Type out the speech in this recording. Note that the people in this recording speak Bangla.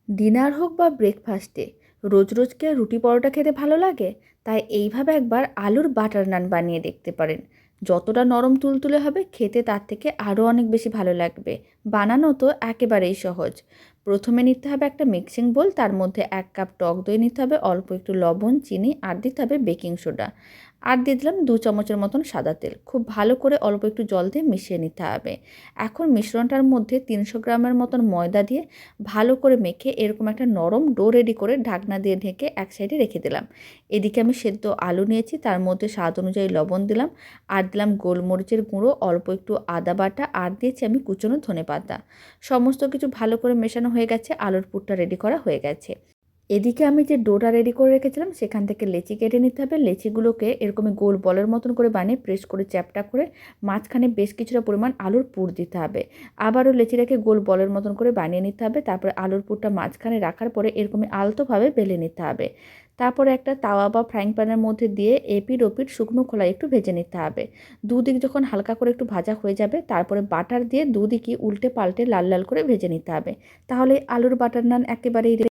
ডিনার হোক বা ব্রেকফাস্টে রোজ রোজ কি আর রুটি পরোটা খেতে ভালো লাগে? তাই এইভাবে একবার আলুর বাটার নান বানিয়ে দেখতে পারেন। যতটা নরম তুলতুলে হবে, খেতে তার থেকে আরও অনেক বেশি ভালো লাগবে। বানানো তো একেবারেই সহজ। প্রথমে নিতে হবে একটা মিক্সিং বোল, তার মধ্যে 1 কাপ টক দই নিতে হবে, অল্প একটু লবণ, চিনি আর দিতে হবে বেকিং সোডা। আর দিয়ে দিলাম 2 চামচের মতন সাদা তেল। খুব ভালো করে অল্প একটু জল দিয়ে মিশিয়ে নিতে হবে। এখন মিশ্রণটার মধ্যে 300 গ্রামের মতন ময়দা দিয়ে ভালো করে মেখে এরকম একটা নরম ডো রেডি করে ঢাকনা দিয়ে ঢেকে এক সাইডে রেখে দিলাম। এদিকে আমি সেদ্ধ আলু নিয়েছি, তার মধ্যে স্বাদ অনুযায়ী লবণ দিলাম, আর দিলাম গোলমরিচের গুঁড়ো, অল্প একটু আদা বাটা, আর দিয়েছি আমি কুচনো ধনেপাতা। সমস্ত কিছু ভালো করে মেশানো হয়ে গেছে, আলুর পুরটা রেডি করা হয়ে গেছে। এদিকে আমি যে ডোটা রেডি করে রেখেছিলাম সেখান থেকে লেচি কেটে নিতে হবে। লেচিগুলোকে এরকমই গোল বলের মতন করে বানিয়ে প্রেস করে চ্যাপটা করে মাঝখানে বেশ কিছুটা পরিমাণ আলুর পুর দিতে হবে। আবারও লেচিটাকে গোল বলের মতন করে বানিয়ে নিতে হবে। তারপরে আলুর পুরটা মাঝখানে রাখার পরে এরকমই আলতোভাবে বেলে নিতে হবে। তারপরে একটা তাওয়া বা ফ্রাইং প্যানের মধ্যে দিয়ে এপিঠ ওপিঠ শুকনো খোলায় একটু ভেজে নিতে হবে। দুদিক যখন হালকা করে একটু ভাজা হয়ে যাবে, তারপরে বাটার দিয়ে দুদিকই উল্টে পাল্টে লাল লাল করে ভেজে নিতে হবে। তাহলে আলুর বাটার নান একেবারেই